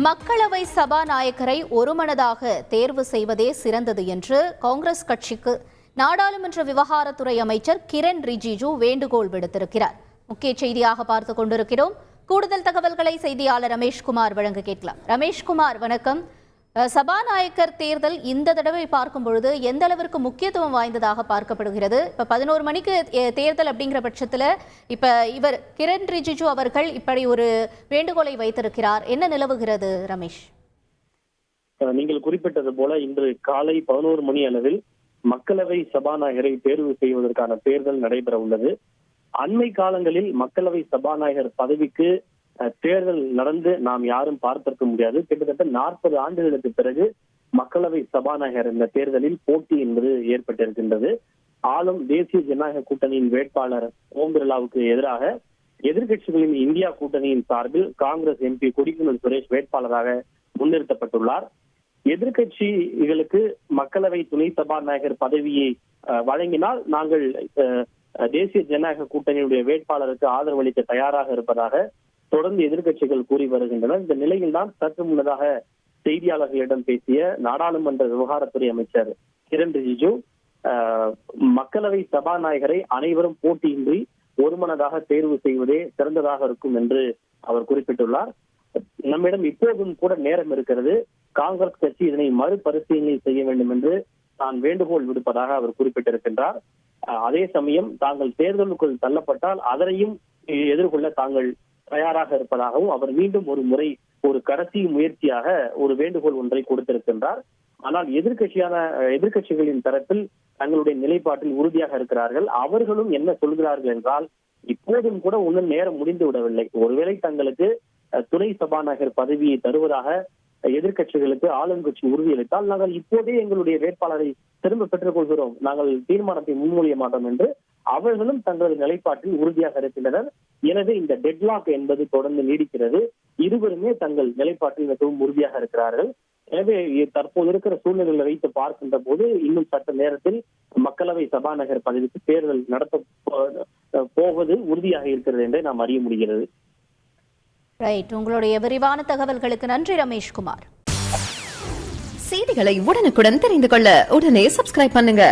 மக்களவை சபாநாயகரை ஒருமனதாக தேர்வு செய்வதே சிறந்தது என்று காங்கிரஸ் கட்சிக்கு நாடாளுமன்ற விவகாரத்துறை அமைச்சர் கிரண் ரிஜிஜு வேண்டுகோள் விடுத்திருக்கிறார். முக்கிய செய்தியாக பார்த்துக் கொண்டிருக்கிறோம். கூடுதல் தகவல்களை செய்தியாளர் ரமேஷ்குமார் வழங்க கேட்கலாம். ரமேஷ்குமார், வணக்கம். சபாநாயகர் தேர்தல் இந்த தடவை பார்க்கும் பொழுது எந்த அளவிற்கு முக்கியத்துவம் வாய்ந்ததாக பார்க்கப்படுகிறது? இப்ப 11 மணிக்கு தேர்தல் அப்படிங்கிற பட்சத்துல இப்ப இவர் கிரண் ரிஜிஜு அவர்கள் இப்படி ஒரு வேண்டுகோளை வைத்திருக்கிறார். என்ன நிலவுகிறது ரமேஷ்? நீங்கள் குறிப்பிட்டது போல இன்று காலை 11 மணி அளவில் மக்களவை சபாநாயகரை தேர்வு செய்வதற்கான தேர்தல் நடைபெற உள்ளது. அண்மை காலங்களில் மக்களவை சபாநாயகர் பதவிக்கு தேர்தல் நடந்து நாம் யாரும் பார்த்திருக்க முடியாது. கிட்டத்தட்ட 40 ஆண்டுகளுக்கு பிறகு மக்களவை சபாநாயகர் இந்த தேர்தலில் போட்டி என்பது ஏற்பட்டிருக்கின்றது. ஆளும் தேசிய ஜனநாயக கூட்டணியின் வேட்பாளர் ஓம் பிர்லாவுக்கு எதிராக எதிர்கட்சிகளின் இந்தியா கூட்டணியின் சார்பில் காங்கிரஸ் எம்பி கொடிக்குன்னில் சுரேஷ் வேட்பாளராக முன்னிறுத்தப்பட்டுள்ளார். எதிர்கட்சிகளுக்கு மக்களவை துணை சபாநாயகர் பதவியை வழங்கினால் நாங்கள் தேசிய ஜனநாயக கூட்டணியுடைய வேட்பாளருக்கு ஆதரவு அளிக்க தயாராக இருப்பதாக தொடர்ந்து எதிர்கட்சிகள் கூறி வருகின்றனர். இந்த நிலையில் தான் சற்று முன்னதாக செய்தியாளர்களிடம் பேசிய நாடாளுமன்ற விவகாரத்துறை அமைச்சர் கிரண் ரிஜிஜு மக்களவை சபாநாயகரை அனைவரும் போட்டியின்றி ஒருமனதாக தேர்வு செய்வதே சிறந்ததாக இருக்கும் என்று அவர் குறிப்பிட்டுள்ளார். நம்மிடம் இப்போதும் கூட நேரம் இருக்கிறது. காங்கிரஸ் கட்சி இதனை மறுபரிசீலனை செய்ய வேண்டும் என்று தான் வேண்டுகோள் விடுப்பதாக அவர் குறிப்பிட்டிருக்கின்றார். அதே சமயம் தாங்கள் தேர்தலுக்குள் தள்ளப்பட்டால் அதனையும் எதிர்கொள்ள தாங்கள் தயாராக இருப்பதாகவும் அவர் மீண்டும் ஒரு முறை ஒரு கடைசி முயற்சியாக ஒரு வேண்டுகோள் ஒன்றை கொடுத்திருக்கின்றார். ஆனால் எதிர்கட்சிகளின் தரப்பில் தங்களுடைய நிலைப்பாட்டில் உறுதியாக இருக்கிறார்கள். அவர்களும் என்ன சொல்கிறார்கள் என்றால், இப்போதும் கூட இன்னும் நேரம் முடிந்து விடவில்லை. ஒருவேளை தங்களுக்கு துணை சபாநாயகர் பதவியை தருவதாக எதிர்கட்சிகளுக்கு ஆளும் கட்சி உறுதியளித்தால் நாங்கள் இப்போதே எங்களுடைய வேட்பாளரை திரும்ப பெற்றுக் கொள்கிறோம், நாங்கள் தீர்மானத்தை முன்மொழிய மாட்டோம் என்று அவர்களும் தங்களது நிலைப்பாட்டில் உறுதியாக இருக்கின்றனர். எனவே இந்த டெட்லாக் என்பது தொடர்ந்து நீடிக்கிறது. இருவருமே தங்கள் நிலைப்பாட்டில் மிகவும் உறுதியாக இருக்கிறார்கள். எனவே தற்போது இருக்கிற சூழ்நிலைகளை வைத்து பார்க்கின்ற போது இன்னும் சற்று நேரத்தில் மக்களவை சபாநாயகர் பதவிக்கு தேர்தல் நடத்த போவது உறுதியாக இருக்கிறது என்றே நாம் அறிய முடிகிறது. ரைட், உங்களுடைய விரிவான தகவல்களுக்கு நன்றி ரமேஷ்குமார். செய்திகளை உடனுக்குடன் தெரிந்து கொள்ள உடனே சப்ஸ்கிரைப் பண்ணுங்க.